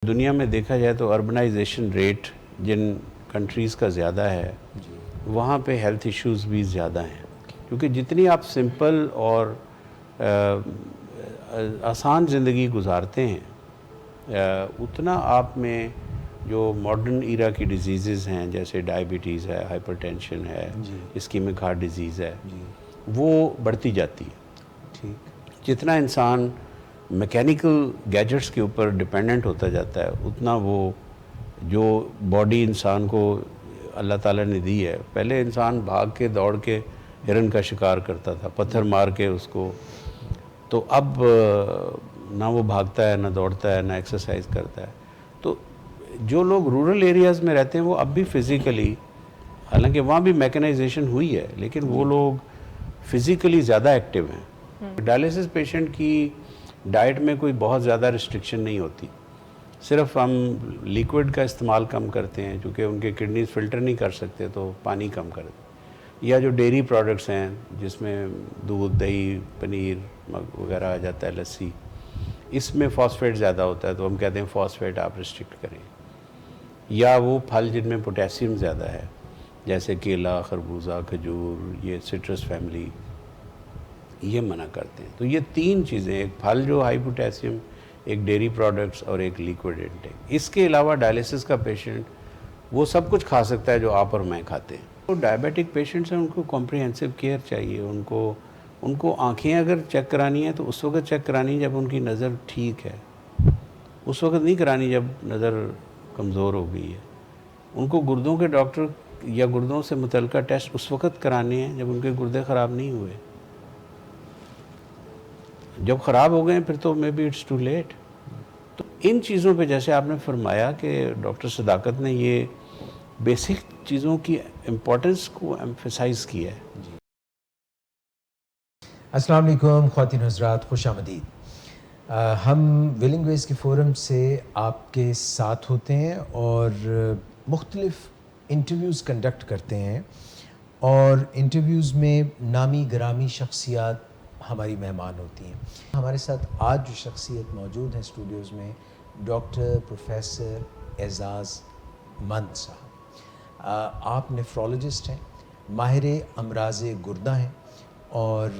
دنیا میں دیکھا جائے تو اربنائزیشن ریٹ جن کنٹریز کا زیادہ ہے وہاں پہ ہیلتھ ایشوز بھی زیادہ ہیں، کیونکہ جتنی آپ سمپل اور آسان زندگی گزارتے ہیں اتنا آپ میں جو ماڈرن ایرا کی ڈیزیزز ہیں جیسے ڈائبٹیز ہے، ہائپر ٹینشن ہے، اسکیمک ہارٹ ڈیزیز ہے، وہ بڑھتی جاتی ہے۔ جتنا انسان میکینیکل گیجٹس کے اوپر ڈپینڈنٹ ہوتا جاتا ہے اتنا وہ جو باڈی انسان کو اللہ تعالیٰ نے دی ہے، پہلے انسان بھاگ کے دوڑ کے ہرن کا شکار کرتا تھا، پتھر مار کے اس کو، تو اب نہ وہ بھاگتا ہے، نہ دوڑتا ہے، نہ ایکسرسائز کرتا ہے۔ تو جو لوگ رورل ایریاز میں رہتے ہیں وہ اب بھی فزیکلی، حالانکہ وہاں بھی میکنائزیشن ہوئی ہے، لیکن وہ لوگ فزیکلی زیادہ ایکٹیو ہیں۔ ڈائلیسس پیشنٹ کی ڈائٹ میں کوئی بہت زیادہ ریسٹرکشن نہیں ہوتی، صرف ہم لیکوڈ کا استعمال کم کرتے ہیں چونکہ ان کے کڈنیز فلٹر نہیں کر سکتے تو پانی کم کر دیں، یا جو ڈیری پروڈکٹس ہیں جس میں دودھ، دہی، پنیر وغیرہ آ جاتا ہے، لسی، اس میں فاسفیٹ زیادہ ہوتا ہے تو ہم کہتے ہیں فاسفیٹ آپ ریسٹرکٹ کریں، یا وہ پھل جن میں پوٹیسیم زیادہ ہے جیسے کیلا، خربوزہ، کھجور، یہ سٹرس فیملی، یہ منع کرتے ہیں۔ تو یہ تین چیزیں، ایک پھل جو ہائی پوٹیسیم، ایک ڈیری پروڈکٹس اور ایک لیکوڈ انٹیک۔ اس کے علاوہ ڈائلیسس کا پیشنٹ وہ سب کچھ کھا سکتا ہے جو آپ اور میں کھاتے ہیں۔ وہ ڈائبیٹک پیشنٹس ہیں، ان کو کمپریہنسو کیئر چاہیے، ان کو آنکھیں اگر چیک کرانی ہے تو اس وقت چیک کرانی جب ان کی نظر ٹھیک ہے، اس وقت نہیں کرانی جب نظر کمزور ہو گئی ہے۔ ان کو گردوں کے ڈاکٹر یا گردوں سے متعلقہ ٹیسٹ اس وقت کرانے ہیں جب ان کے گردے خراب نہیں ہوئے، جب خراب ہو گئے ہیں پھر تو maybe it's too late. تو ان چیزوں پہ جیسے آپ نے فرمایا کہ ڈاکٹر صداقت نے یہ بیسک چیزوں کی امپورٹنس کو ایمفیسائز کیا ہے۔ السلام علیکم خواتین حضرات، خوش آمدید۔ ہم ولنگ ویز کے فورم سے آپ کے ساتھ ہوتے ہیں اور مختلف انٹرویوز کنڈکٹ کرتے ہیں، اور انٹرویوز میں نامی گرامی شخصیات ہماری مہمان ہوتی ہیں۔ ہمارے ساتھ آج جو شخصیت موجود ہیں اسٹوڈیوز میں، ڈاکٹر پروفیسر اعزاز مند صاحب۔ آپ نیفرولوجسٹ ہیں، ماہر امراض گردہ ہیں، اور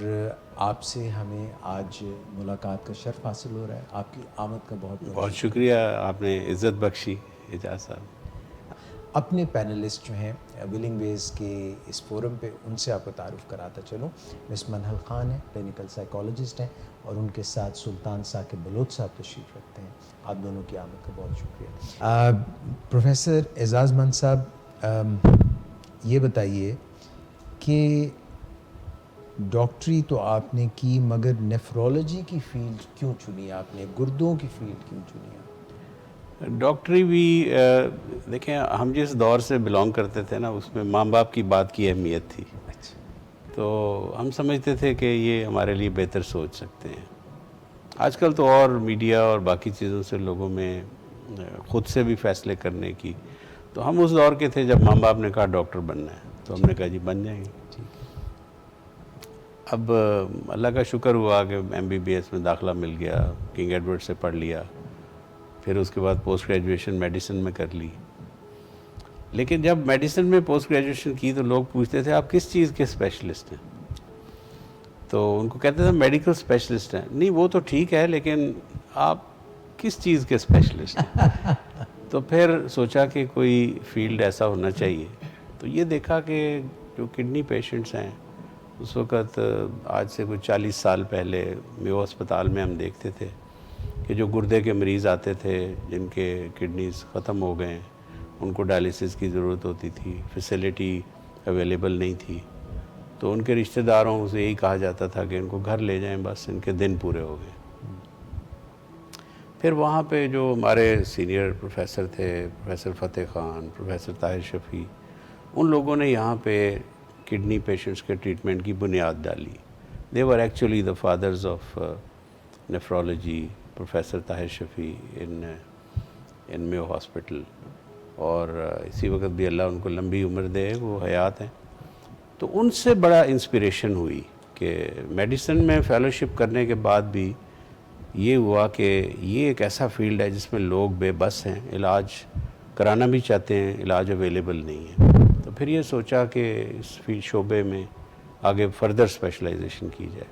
آپ سے ہمیں آج ملاقات کا شرف حاصل ہو رہا ہے۔ آپ کی آمد کا بہت بہت شکریہ، آپ نے عزت بخشی اعجاز صاحب۔ اپنے پینلسٹ جو ہیں ولنگ ویز کے اس فورم پہ، ان سے آپ کو تعارف کراتا چلوں۔ مس منہل خان ہیں، کلینکل سائیکالوجسٹ ہیں، اور ان کے ساتھ سلطان ثاقب بلوچ صاحب تشریف رکھتے ہیں۔ آپ دونوں کی آمد کا بہت شکریہ۔ پروفیسر اعزاز مند صاحب، یہ بتائیے کہ ڈاکٹری تو آپ نے کی، مگر نیفرولوجی کی فیلڈ کیوں چنی آپ نے؟ گردوں کی فیلڈ کیوں چنی آپ؟ ڈاکٹری بھی دیکھیں، ہم جس دور سے بلانگ کرتے تھے نا اس میں ماں باپ کی بات کی اہمیت تھی، تو ہم سمجھتے تھے کہ یہ ہمارے لیے بہتر سوچ سکتے ہیں۔ آج کل تو اور میڈیا اور باقی چیزوں سے لوگوں میں خود سے بھی فیصلے کرنے کی، تو ہم اس دور کے تھے جب ماں باپ نے کہا ڈاکٹر بننا ہے تو ہم نے کہا جی بن جائیں گے۔ اب اللہ کا شکر ہوا کہ ایم بی بی ایس میں داخلہ مل گیا، کنگ ایڈورڈ سے پڑھ لیا، پھر اس کے بعد پوسٹ گریجویشن میڈیسن میں کر لی۔ لیکن جب میڈیسن میں پوسٹ گریجویشن کی تو لوگ پوچھتے تھے آپ کس چیز کے اسپیشلسٹ ہیں، تو ان کو کہتے تھے میڈیکل اسپیشلسٹ ہیں۔ نہیں وہ تو ٹھیک ہے لیکن آپ کس چیز کے اسپیشلسٹ ہیں؟ تو پھر سوچا کہ کوئی فیلڈ ایسا ہونا چاہیے، تو یہ دیکھا کہ جو کڈنی پیشنٹس ہیں اس وقت، آج سے کوئی 40 سال پہلے میو ہسپتال میں ہم دیکھتے تھے کہ جو گردے کے مریض آتے تھے جن کے کڈنیز ختم ہو گئے ہیں، ان کو ڈائلیسس کی ضرورت ہوتی تھی، فیسیلٹی اویلیبل نہیں تھی، تو ان کے رشتہ داروں سے یہی کہا جاتا تھا کہ ان کو گھر لے جائیں، بس ان کے دن پورے ہو گئے۔ پھر وہاں پہ جو ہمارے سینئر پروفیسر تھے، پروفیسر فتح خان، پروفیسر طاہر شفیع، ان لوگوں نے یہاں پہ کڈنی پیشنٹس کے ٹریٹمنٹ کی بنیاد ڈالی۔ They were actually the fathers of nephrology, professor Tahir Shafi in Mayo hospital, اور اسی وقت بھی اللہ ان کو لمبی عمر دے، وہ حیات ہیں۔ تو ان سے بڑا انسپریشن ہوئی کہ میڈیسن میں فیلوشپ کرنے کے بعد بھی یہ ہوا کہ یہ ایک ایسا فیلڈ ہے جس میں لوگ بے بس ہیں، علاج کرانا بھی چاہتے ہیں، علاج اویلیبل نہیں ہے. تو پھر یہ سوچا کہ اس شعبے میں آگے فردر اسپیشلائزیشن کی جائے.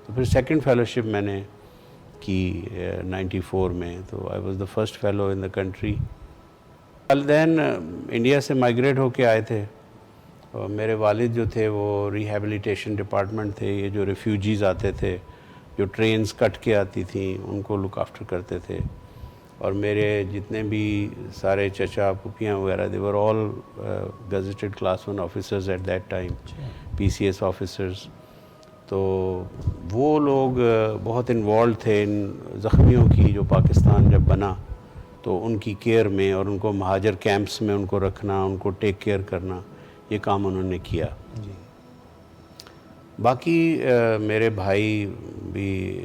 تو پھر سیکنڈ فیلوشپ میں نے کی 94 میں. تو I was the first fellow in the country. والدین انڈیا سے مائیگریٹ ہو کے آئے تھے، اور میرے والد جو تھے وہ ریہیبلیٹیشن ڈپارٹمنٹ تھے. یہ جو ریفیوجیز آتے تھے، جو ٹرینز کٹ کے آتی تھیں، ان کو لک آفٹر کرتے تھے. اور میرے جتنے بھی سارے چچا پھوپھیاں وغیرہ they were all gazetted class 1 officers at that time, PCS officers. تو وہ لوگ بہت انوالو تھے ان زخمیوں کی، جو پاکستان جب بنا تو ان کی کیئر میں، اور ان کو مہاجر کیمپس میں ان کو رکھنا، ان کو ٹیک کیئر کرنا، یہ کام انہوں نے کیا. باقی میرے بھائی بھی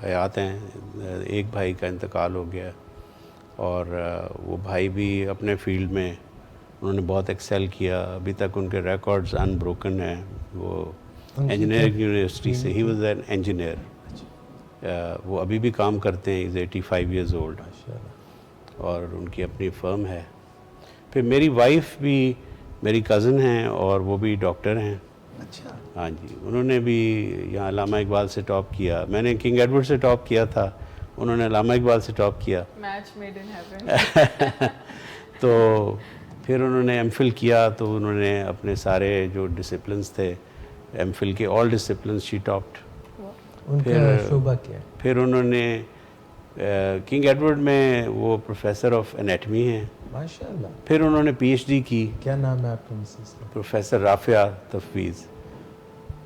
حیات ہیں. ایک بھائی کا انتقال ہو گیا، اور وہ بھائی بھی اپنے فیلڈ میں انہوں نے بہت ایکسیل کیا. ابھی تک ان کے ریکارڈز ان بروکن ہیں. وہ انجینئرنگ یونیورسٹی سے، ہی واز این انجینئر. وہ ابھی بھی کام کرتے ہیں. از 85 ایئرز اولڈ، اور ان کی اپنی فرم ہے. پھر میری وائف بھی میری کزن ہیں، اور وہ بھی ڈاکٹر ہیں. اچھا. ہاں جی، انہوں نے بھی یہاں علامہ اقبال سے ٹاپ کیا. میں نے کنگ ایڈورڈ سے ٹاپ کیا تھا، انہوں نے علامہ اقبال سے ٹاپ کیا. Match made in heaven. تو پھر انہوں نے M.Phil کیا، تو انہوں نے اپنے سارے جو ڈسپلنس تھے M.Phil کے آل ڈسپلنس شی ٹاپڈ. ان کا شعبہ کیا ہے؟ پھر انہوں نے کنگ ایڈورڈ میں وہ پروفیسر آف انیٹمی ہیں. ماشاء اللہ. پھر انہوں نے PhD کی. کیا نام ہے آپ کے مسز کا؟ پروفیسر رافعہ تفویض.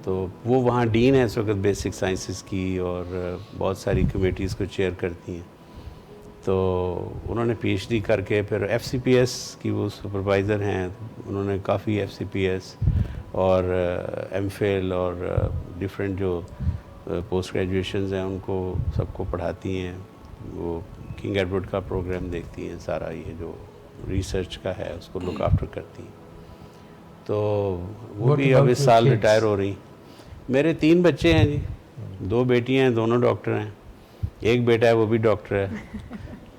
تو وہ وہاں ڈین ہے اس وقت بیسک سائنسز کی، اور بہت ساری کمیٹیز کو چیئر کرتی ہیں. تو انہوں نے PhD کر کے پھر FCPS کی وہ سپروائزر ہیں. انہوں نے کافی FCPS اور M.Phil اور ڈفرینٹ جو پوسٹ گریجویشنز ہیں ان کو سب کو پڑھاتی ہیں. وہ کنگ ایڈورڈ کا پروگرام دیکھتی ہیں، سارا یہ جو ریسرچ کا ہے اس کو لک آفٹر کرتی ہیں. تو وہ بھی اب اس سال ریٹائر ہو رہی. میرے 3 بچے ہیں جی. 2 بیٹیاں ہیں، دونوں ڈاکٹر ہیں. ایک بیٹا ہے، وہ بھی ڈاکٹر ہے.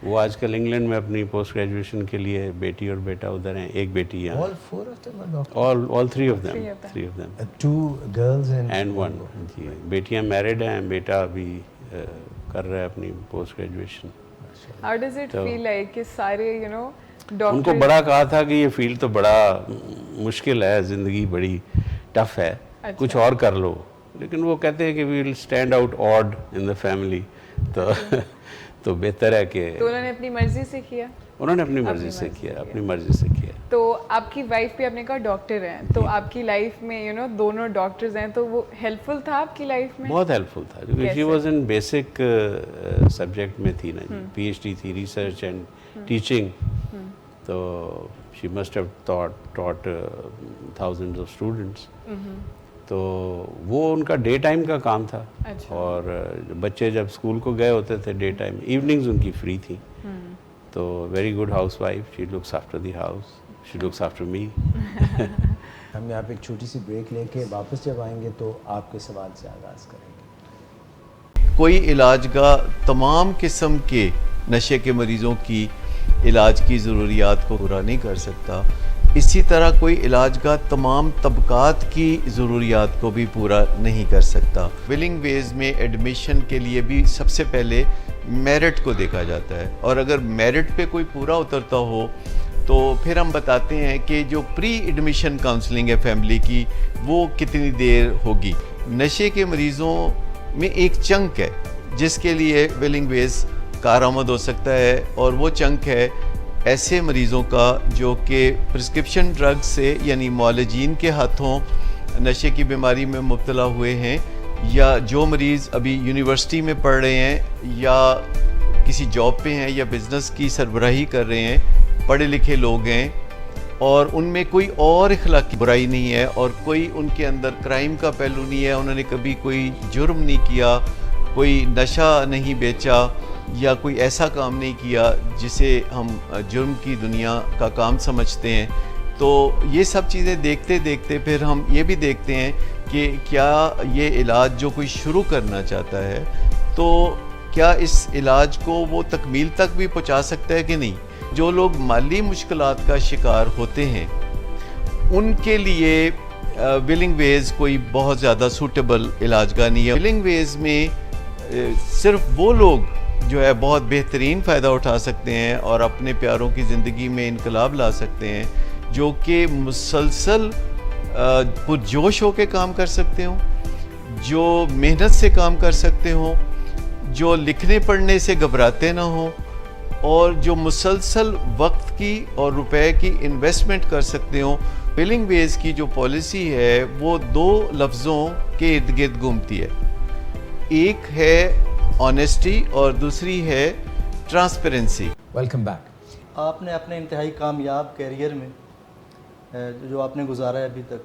وہ آج کل انگلینڈ میں اپنی پوسٹ گریجویشن کے لیے، بیٹی اور بیٹا ادھر ہیں. ایک بیٹی یہاں. All 4 of them are doctors? All 3 of them. 2 girls and 1. جی، بیٹیاں میرڈ ہیں، بیٹا ابھی کر رہا ہے اپنی post graduation. How does it feel like کہ سارے ان کو بڑا کہا تھا کہ یہ فیلڈ تو بڑا مشکل ہے، زندگی بڑی ٹف ہے، کچھ اور کر لو. لیکن وہ کہتے ہیں کہ we will stand out odd in the family. تو بہتر ہے کہ تو انہوں نے اپنی مرضی سے کیا. انہوں نے اپنی مرضی سے کیا، اپنی مرضی سے کیا. تو آپ کی وائف بھی آپ نے کہا ڈاکٹر ہیں، تو آپ کی لائف میں دونوں ڈاکٹرز ہیں، تو وہ ہیلپ فل تھا آپ کی لائف میں؟ بہت ہیلپ فل تھا، کیونکہ she was in basic subject میں تھی نا جی. PhD تھی، ریسرچ اینڈ ٹیچنگ. تو she must have taught thousands of students. تو وہ ان کا ڈے ٹائم کا کام تھا. اور بچے جب اسکول کو گئے ہوتے تھے ڈے ٹائم، ایوننگز ان کی فری تھی. تو very good house wife. She looks after the house, she looks after me. ہم یہاں پہ ایک چھوٹی سی بریک لے کے واپس جب آئیں گے تو آپ کے سوال سے آغاز کریں گے. کوئی علاج گاہ تمام قسم کے نشے کے مریضوں کی علاج کی ضروریات کو پورا نہیں کر سکتا. اسی طرح کوئی علاج گاہ تمام طبقات کی ضروریات کو بھی پورا نہیں کر سکتا. ولنگ ویز میں ایڈمیشن کے لیے بھی سب سے پہلے میرٹ کو دیکھا جاتا ہے، اور اگر میرٹ پہ کوئی پورا اترتا ہو تو پھر ہم بتاتے ہیں کہ جو پری ایڈمیشن کاؤنسلنگ ہے فیملی کی، وہ کتنی دیر ہوگی. نشے کے مریضوں میں ایک چنک ہے جس کے لیے ولنگ ویز کارآمد ہو سکتا ہے، اور وہ چنک ہے ایسے مریضوں کا جو کہ پرسکرپشن ڈرگ سے یعنی معالجین کے ہاتھوں نشے کی بیماری میں مبتلا ہوئے ہیں، یا جو مریض ابھی یونیورسٹی میں پڑھ رہے ہیں یا کسی جاب پہ ہیں یا بزنس کی سربراہی کر رہے ہیں، پڑھے لکھے لوگ ہیں اور ان میں کوئی اور اخلاقی برائی نہیں ہے اور کوئی ان کے اندر کرائم کا پہلو نہیں ہے، انہوں نے کبھی کوئی جرم نہیں کیا، کوئی نشہ نہیں بیچا یا کوئی ایسا کام نہیں کیا جسے ہم جرم کی دنیا کا کام سمجھتے ہیں. تو یہ سب چیزیں دیکھتے دیکھتے پھر ہم یہ بھی دیکھتے ہیں کہ کیا یہ علاج جو کوئی شروع کرنا چاہتا ہے تو کیا اس علاج کو وہ تکمیل تک بھی پہنچا سکتا ہے کہ نہیں. جو لوگ مالی مشکلات کا شکار ہوتے ہیں ان کے لیے ولنگ ویز کوئی بہت زیادہ سوٹیبل علاج گاہ نہیں ہے. ولنگ ویز میں صرف وہ لوگ جو ہے بہت بہترین فائدہ اٹھا سکتے ہیں اور اپنے پیاروں کی زندگی میں انقلاب لا سکتے ہیں, جو کہ مسلسل پرجوش ہو کے کام کر سکتے ہوں, جو محنت سے کام کر سکتے ہوں, جو لکھنے پڑھنے سے گھبراتے نہ ہوں, اور جو مسلسل وقت کی اور روپے کی انویسٹمنٹ کر سکتے ہوں. ولنگ ویز کی جو پالیسی ہے وہ دو لفظوں کے ارد گرد گھومتی ہے. ایک ہے آنیسٹی اور دوسری ہے ٹرانسپیرنسی. Welcome back. آپ نے اپنے انتہائی کامیاب کیریئر میں جو آپ نے گزارا ہے ابھی تک,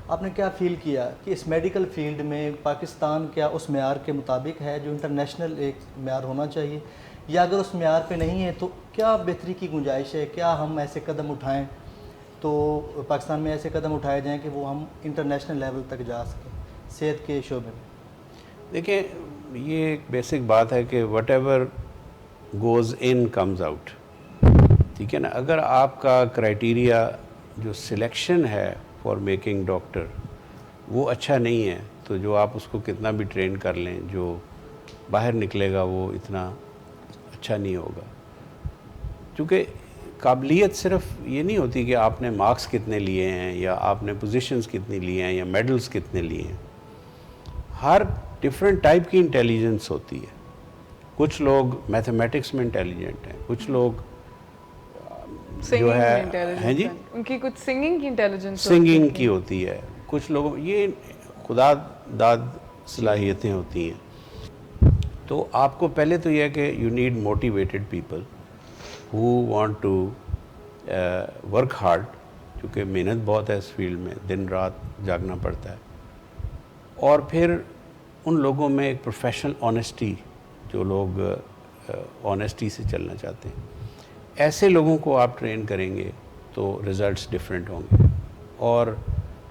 آپ نے کیا فیل کیا کہ اس میڈیکل فیلڈ میں پاکستان کیا اس معیار کے مطابق ہے جو انٹرنیشنل ایک معیار ہونا چاہیے, یا اگر اس معیار پہ نہیں ہے تو کیا بہتری کی گنجائش ہے؟ کیا ہم ایسے قدم اٹھائیں تو پاکستان میں ایسے قدم اٹھائے جائیں کہ وہ ہم انٹرنیشنل لیول تک جا سکیں صحت کے شعبے میں؟ دیکھیں, یہ ایک بیسک بات ہے کہ what ever goes in comes out. ٹھیک ہے نا. اگر آپ کا کرائٹیریا جو سلیکشن ہے فار میکنگ ڈاکٹر وہ اچھا نہیں ہے تو جو آپ اس کو کتنا بھی ٹرین کر لیں, جو باہر نکلے گا وہ اتنا اچھا نہیں ہوگا. کیونکہ قابلیت صرف یہ نہیں ہوتی کہ آپ نے مارکس کتنے لیے ہیں یا آپ نے پوزیشنز کتنی لیے ہیں یا میڈلز کتنے لیے ہیں. ہر ڈفرینٹ ٹائپ کی انٹیلیجنس ہوتی ہے. کچھ لوگ میتھمیٹکس میں انٹیلیجنٹ ہیں, کچھ لوگ جو ہے جی ان کی کچھ سنگنگ کی انٹیلیجنس سنگنگ کی ہوتی ہے, کچھ لوگوں یہ خدا داد صلاحیتیں ہوتی ہیں. تو آپ کو پہلے تو یہ ہے کہ you need motivated people who want to work hard, کیونکہ محنت بہت ہے اس فیلڈ میں, دن رات جاگنا پڑتا ہے. اور پھر ان لوگوں میں ایک پروفیشنل آنیسٹی, جو لوگ آنیسٹی سے چلنا چاہتے ہیں, ایسے لوگوں کو آپ ٹرین کریں گے تو ریزلٹس ڈفرینٹ ہوں گے. اور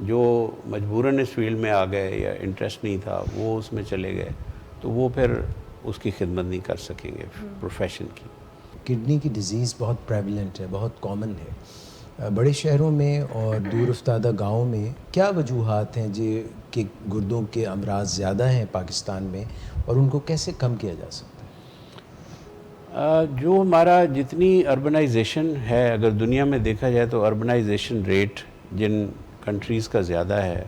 جو مجبوراً اس فیلڈ میں آ گئے یا انٹرسٹ نہیں تھا وہ اس میں چلے گئے تو وہ پھر اس کی خدمت نہیں کر سکیں گے پروفیشن کی. کڈنی کی ڈیزیز بہت پریولنٹ ہے, بہت کامن ہے. بڑے شہروں میں اور دور افتادہ گاؤں میں کیا وجوہات ہیں جی کہ گردوں کے امراض زیادہ ہیں پاکستان میں, اور ان کو کیسے کم کیا جا سکتا ہے؟ جو ہمارا جتنی اربنائزیشن ہے, اگر دنیا میں دیکھا جائے تو اربنائزیشن ریٹ جن کنٹریز کا زیادہ ہے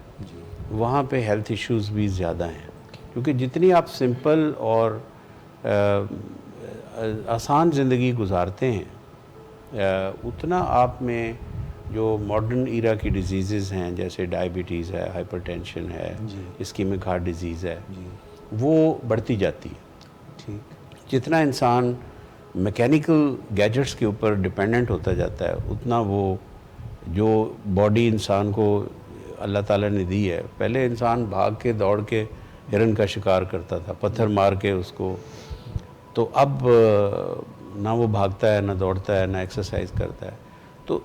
وہاں پہ ہیلتھ ایشوز بھی زیادہ ہیں. کیونکہ جتنی آپ سمپل اور آسان زندگی گزارتے ہیں اتنا آپ میں جو ماڈرن ایرا کی ڈیزیزز ہیں جیسے ڈائبٹیز ہے, ہائپر ٹینشن ہے, اسکیمک ہارٹ ڈیزیز ہے, وہ بڑھتی جاتی ہے. ٹھیک. جتنا انسان میکینیکل گیجٹس کے اوپر ڈپینڈنٹ ہوتا جاتا ہے اتنا وہ جو باڈی انسان کو اللہ تعالیٰ نے دی ہے, پہلے انسان بھاگ کے دوڑ کے ہرن کا شکار کرتا تھا, پتھر مار کے اس کو, تو اب نہ وہ بھاگتا ہے, نہ دوڑتا ہے, نہ ایکسرسائز کرتا ہے. تو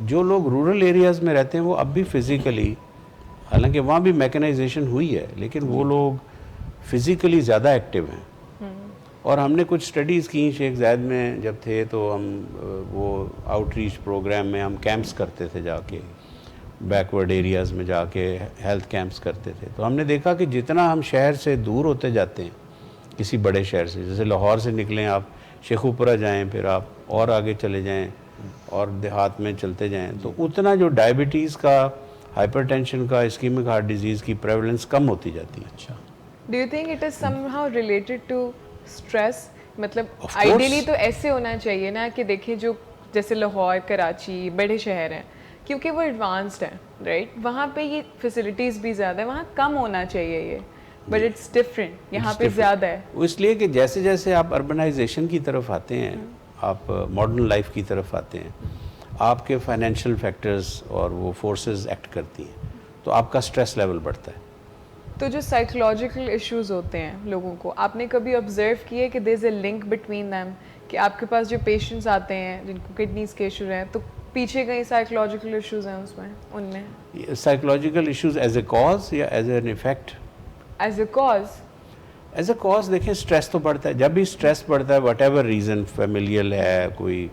جو لوگ رورل ایریاز میں رہتے ہیں وہ اب بھی فزیکلی, حالانکہ وہاں بھی میکنائزیشن ہوئی ہے, لیکن وہ لوگ فزیکلی زیادہ ایکٹیو ہیں. اور ہم نے کچھ سٹڈیز کی شیخ زائد میں جب تھے تو ہم وہ آؤٹ ریچ پروگرام میں ہم کیمپس کرتے تھے, جا کے بیکورڈ ایریاز میں جا کے ہیلتھ کیمپس کرتے تھے. تو ہم نے دیکھا کہ جتنا ہم شہر سے دور ہوتے جاتے ہیں کسی بڑے شہر سے, جیسے لاہور سے نکلیں آپ شیخوپورہ جائیں, پھر آپ اور آگے چلے جائیں اور دیہات میں چلتے جائیں, تو اتنا جو ڈائبٹیز کا, ہائپر ٹینشن کا, اسکیمک ہارٹ ڈیزیز کی پریولنس کم ہوتی جاتی ہے. اچھا. Do you think it is somehow related to stress? مطلب آئیڈیلی تو ایسے ہونا چاہیے نا کہ دیکھیں جو جیسے لاہور, کراچی بڑے شہر ہیں کیونکہ وہ ایڈوانسڈ ہیں, رائٹ, وہاں پہ یہ فیسلٹیز بھی زیادہ ہیں, وہاں کم ہونا چاہیے یہ, بٹ اٹس ڈفرینٹ, یہاں پہ زیادہ ہے. اس لیے کہ جیسے جیسے آپ اربنائزیشن کی طرف آتے ہیں, آپ ماڈرن لائف کی طرف آتے ہیں, آپ کے فائنینشیل فیکٹرز اور وہ فورسز ایکٹ کرتی ہیں, تو آپ کا سٹریس لیول بڑھتا ہے. تو جو سائیکولوجیکل ایشوز ہوتے ہیں لوگوں کو, آپ نے کبھی آبزرو کیے کہ دیر از اے لنک بٹوین دیم, کہ آپ کے پاس جو پیشنٹس آتے ہیں جن کو کڈنیز کے ایشو ہیں تو پیچھے کہیں سائیکولوجیکل ایشوز ہیں اس میں, ان میں psychological issues as a cause یا as an effect? As a cause. As a cause دیکھیں اسٹریس تو بڑھتا ہے. جب بھی اسٹریس بڑھتا ہے وٹ ایور ریزن, فیملیل ہے, کوئی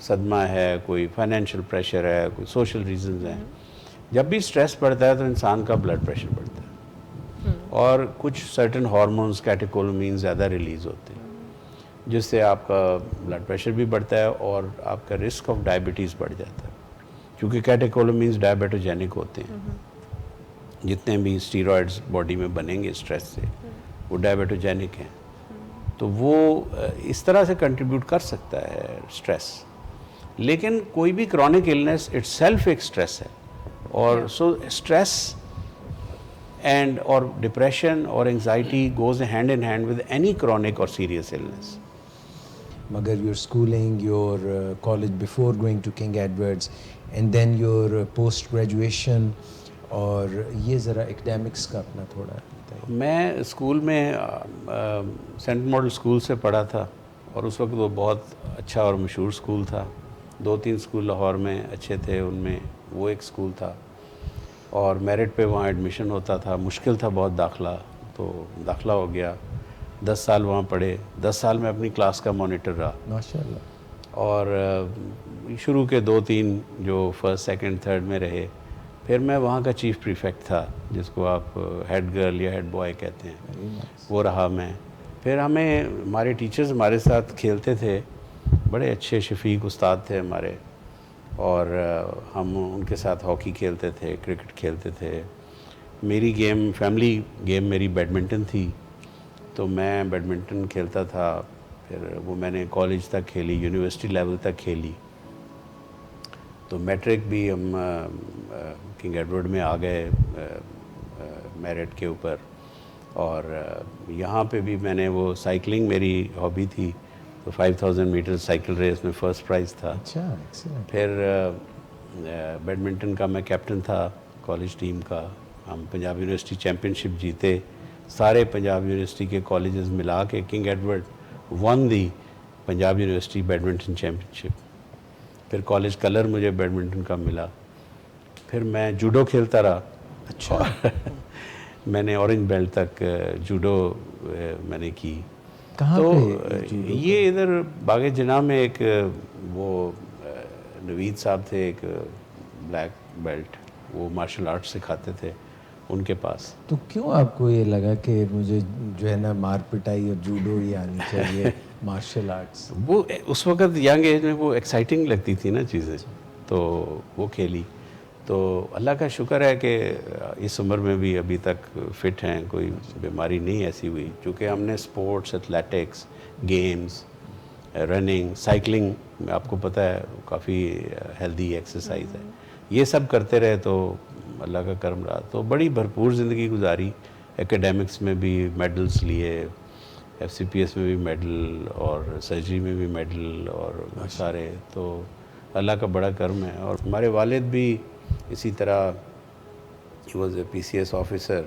صدمہ ہے, کوئی فائنینشیل پریشر ہے, کوئی سوشل ریزنز ہیں, جب بھی اسٹریس بڑھتا ہے تو انسان کا بلڈ پریشر بڑھتا ہے اور کچھ سرٹن ہارمونز کیٹیکولامین زیادہ ریلیز ہوتے ہیں جس سے آپ کا بلڈ پریشر بھی بڑھتا ہے اور آپ کا رسک آف ڈائبٹیز بڑھ جاتا ہے, کیونکہ کیٹیکولامینز ڈائبیٹوجینک ہوتے ہیں. جتنے بھی اسٹیرائڈز باڈی میں بنیں گے اسٹریس سے وہ ڈائبیٹوجینک ہیں, تو وہ اس طرح سے کنٹریبیوٹ کر سکتا ہے اسٹریس. لیکن کوئی بھی کرونک النس اٹ سیلف ایک اسٹریس ہے, اور سو اسٹریس اینڈ اور ڈپریشن اور anxiety goes hand in hand with any chronic اور سیریس النس. مگر your schooling, your college before going to King Edwards, and then your post graduation, اور یہ ذرا اکیڈیمکس کا اپنا تھوڑا بتائیے. میں اسکول میں سینٹ ماڈل اسکول سے پڑھا تھا, اور اس وقت وہ بہت اچھا اور مشہور اسکول تھا. 2-3 اسکول لاہور میں اچھے تھے, ان میں وہ ایک اسکول تھا, اور میرٹ پہ وہاں ایڈمیشن ہوتا تھا. مشکل تھا بہت داخلہ, تو داخلہ ہو گیا. 10 سال وہاں پڑھے. 10 سال میں اپنی کلاس کا مانیٹر رہا, ماشاء اللہ. اور شروع کے 2-3 جو فرسٹ سیکنڈ تھرڈ میں رہے. پھر میں وہاں کا چیف پریفیکٹ تھا, جس کو آپ ہیڈ گرل یا ہیڈ بوائے کہتے ہیں, وہ رہا میں. پھر ہمارے ٹیچرز ہمارے ساتھ کھیلتے تھے, بڑے اچھے شفیق استاد تھے ہمارے, اور ہم ان کے ساتھ ہاکی کھیلتے تھے, کرکٹ کھیلتے تھے. میری گیم فیملی گیم میری بیڈمنٹن تھی, تو میں بیڈمنٹن کھیلتا تھا. پھر وہ میں نے کالج تک کھیلی, یونیورسٹی لیول تک کھیلی. تو میٹرک بھی ہم کنگ ایڈورڈ میں آ گئے میرٹ کے اوپر, اور یہاں پہ بھی میں نے وہ سائیکلنگ میری ہابی تھی, تو 5000 میٹر سائیکل ریس میں فرسٹ پرائز تھا. اچھا, ایکسلنٹ. پھر بیڈمنٹن کا میں کیپٹن تھا کالج ٹیم کا. ہم پنجاب یونیورسٹی چیمپئن شپ جیتے, سارے پنجاب یونیورسٹی کے کالجز ملا کے. کنگ ایڈورڈ ون دی پنجاب یونیورسٹی بیڈمنٹن چیمپئن شپ. پھر کالج کلر مجھے بیڈمنٹن کا ملا. پھر میں جوڈو کھیلتا رہا. اچھا. میں نے اورنج بیلٹ تک جوڈو میں نے کی. کہاں تو پہ یہ ادھر باغ جناح میں ایک وہ نوید صاحب تھے, ایک بلیک بیلٹ, وہ مارشل آرٹس سکھاتے تھے, ان کے پاس. تو کیوں آپ کو یہ لگا کہ مجھے جو ہے نا مار پٹائی اور جوڈو ہی آنی چاہیے, مارشل آرٹس؟ وہ اس وقت ینگ ایج میں وہ ایکسائٹنگ لگتی تھی نا چیزیں, تو وہ کھیلی. تو اللہ کا شکر ہے کہ اس عمر میں بھی ابھی تک فٹ ہیں, کوئی بیماری نہیں ایسی ہوئی, چونکہ ہم نے sports, athletics, games, running, cycling, آپ کو پتہ ہے کافی ہیلدی ایکسرسائز ہے, یہ سب کرتے رہے تو اللہ کا کرم رہا. تو بڑی بھرپور زندگی گزاری. ایکیڈیمکس میں بھی میڈلز لیے, FCPS میں بھی میڈل, اور سرجری میں بھی میڈل, اور سارے. تو اللہ کا بڑا کرم ہے. اور ہمارے والد بھی اسی طرح, he was a PCS officer,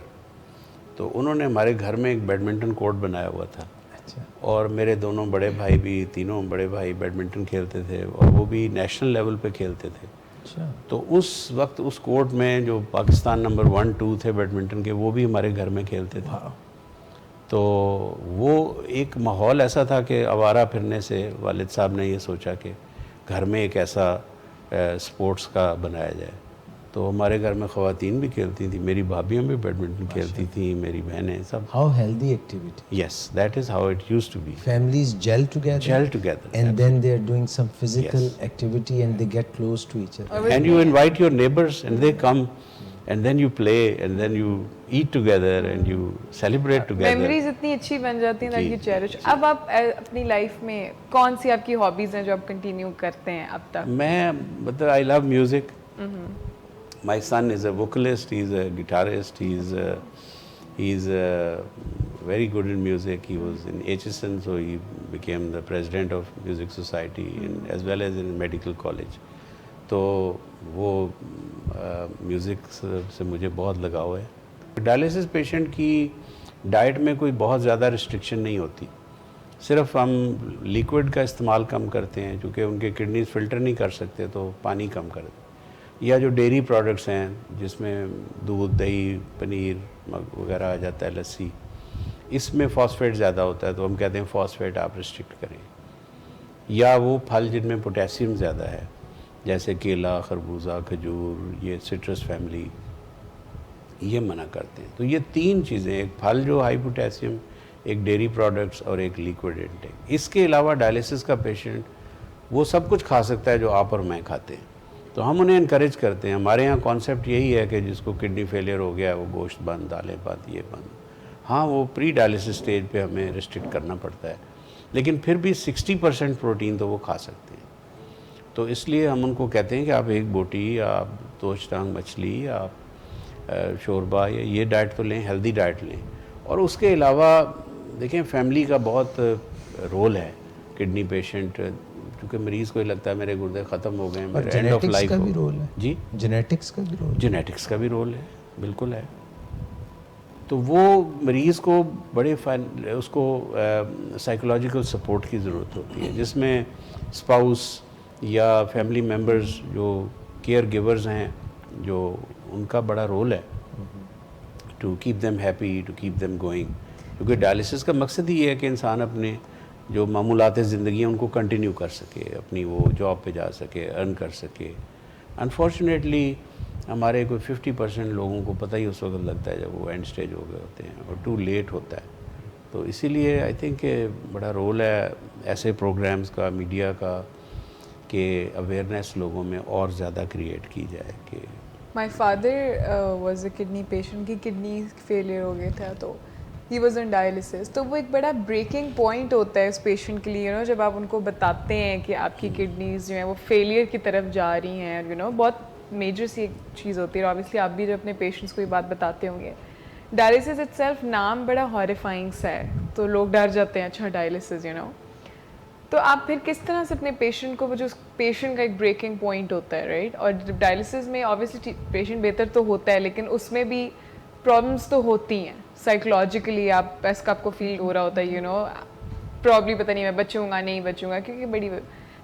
تو انہوں نے ہمارے گھر میں ایک بیڈمنٹن کورٹ بنایا ہوا تھا. اچھا. اور میرے دونوں بڑے بھائی بھی, تینوں بڑے بھائی بیڈمنٹن کھیلتے تھے, اور وہ بھی نیشنل لیول پہ کھیلتے تھے. اچھا. تو اس وقت اس کورٹ میں جو پاکستان نمبر 1-2 تھے بیڈمنٹن کے, وہ بھی ہمارے گھر میں کھیلتے تھے. تو وہ ایک ماحول ایسا تھا کہ آوارہ پھرنے سے والد صاحب نے یہ سوچا کہ گھر میں ایک ایسا سپورٹس کا بنایا جائے. تو ہمارے گھر میں خواتین بھی کھیلتی تھیں, میری بھابیاں بھی بیڈمنٹن کھیلتی تھیں, میری بہنیں, سب. How healthy activity. Yes, that is how it used to be. Families gel together. Gel together. And then they are doing some physical activity and they get close to each other. And you invite your neighbors and they come, and then you play, and then you eat together and you celebrate together. Memories اتنی اچھی بن جاتی ہیں that you cherish. اب آپ اپنی life میں کون سی آپ کی ہابیز ہیں جو آپ کنٹینیو کرتے ہیں اب تک؟ میں مطلب I love music. My son is a vocalist, he's a guitarist, he's very good in music. He was in HSN, so he became the president of Music Society, as well as in medical college. تو وہ music سے مجھے بہت لگاؤ ہے. Dialysis patient کی diet میں کوئی بہت زیادہ ریسٹرکشن نہیں ہوتی, صرف ہم لیکوڈ کا استعمال کم کرتے ہیں, چونکہ ان کے کڈنیز فلٹر نہیں کر سکتے, تو پانی کم کر دیں. یا جو ڈیری پروڈکٹس ہیں جس میں دودھ, دہی, پنیر وغیرہ آ جاتا ہے, لسی, اس میں فاسفیٹ زیادہ ہوتا ہے تو ہم کہتے ہیں فاسفیٹ آپ ریسٹرکٹ کریں. یا وہ پھل جن میں پوٹیسیم زیادہ ہے جیسے کیلا، خربوزہ، کھجور، یہ سٹرس فیملی، یہ منع کرتے ہیں. تو یہ 3 چیزیں، ایک پھل جو ہائی پوٹیسیم، ایک ڈیری پروڈکٹس اور ایک لیکوڈ انٹیک. اس کے علاوہ ڈائلیسس کا پیشنٹ وہ سب کچھ کھا سکتا ہے جو آپ اور میں کھاتے ہیں. تو ہم انہیں انکریج کرتے ہیں. ہمارے یہاں کانسیپٹ یہی ہے کہ جس کو کڈنی فیلئر ہو گیا ہے وہ گوشت بند، دالیں بند، یہ بند. ہاں وہ پری ڈائلیسس سٹیج پہ ہمیں ریسٹرکٹ کرنا پڑتا ہے، لیکن پھر بھی 60% پروٹین تو وہ کھا سکتے ہیں. تو اس لیے ہم ان کو کہتے ہیں کہ آپ ایک بوٹی یا آپ توش ٹانگ مچھلی یا آپ شوربہ یا یہ ڈائٹ تو لیں، ہیلدی ڈائٹ لیں. اور اس کے علاوہ دیکھیں فیملی کا بہت رول ہے. کڈنی پیشنٹ کیونکہ مریض کو ہی لگتا ہے میرے گردے ختم ہو گئے ہیں، میرے اینڈ آف لائف کا بھی رول ہے. جی جینیٹکس کا بھی رول ہے. جینیٹکس کا بھی رول ہے، بالکل ہے. تو وہ مریض کو بڑے اس کو سائیکولوجیکل سپورٹ کی ضرورت ہوتی ہے، جس میں اسپاؤس یا فیملی ممبرز جو کیئر گیورز ہیں جو ان کا بڑا رول ہے to keep them happy, to keep them going. کیونکہ ڈائلیسس کا مقصد ہی ہے کہ انسان اپنے جو معمولات زندگی ہیں ان کو کنٹینیو کر سکے، اپنی وہ جاب پہ جا سکے، ارن کر سکے. انفارچونیٹلی ہمارے کوئی 50% لوگوں کو پتہ ہی اس وقت لگتا ہے جب وہ اینڈ سٹیج ہو گئے ہوتے ہیں اور ٹو لیٹ ہوتا ہے. تو اسی لیے آئی تھنک کہ بڑا رول ہے ایسے پروگرامز کا، میڈیا کا، کہ اویئرنیس لوگوں میں اور زیادہ کریٹ کی جائے. کہ my father was a kidney patient, کی کڈنی فیلئر ہو گیا تھا تو ہی واز ان ڈائلسس. تو وہ ایک بڑا بریکنگ پوائنٹ ہوتا ہے اس پیشنٹ کے لیے، جب آپ ان کو بتاتے ہیں کہ آپ کی کڈنیز جو ہیں وہ فیلئر کی طرف جا رہی ہیں. بہت میجر سی ایک چیز ہوتی ہے. اور آبویسلی آپ بھی جو اپنے پیشنٹس کو یہ بات بتاتے ہوں گے. ڈائلسس اٹ سیلف نام بڑا ہاریفائنگ سا ہے تو لوگ ڈر جاتے ہیں، اچھا ڈائلسس تو آپ پھر کس طرح سے اپنے پیشنٹ کو، وہ جو پیشنٹ کا ایک بریکنگ پوائنٹ ہوتا ہے رائٹ. اور ڈائلسس میں آبویسلی پیشنٹ بہتر تو ہوتا ہے لیکن اس میں بھی پرابلمس تو ہوتی ہیں. سائیکولوجیکلی آپ کو فیل ہو رہا ہوتا ہے پرابلی پتہ نہیں میں بچوں گا نہیں بچوں گا کیونکہ بڑی.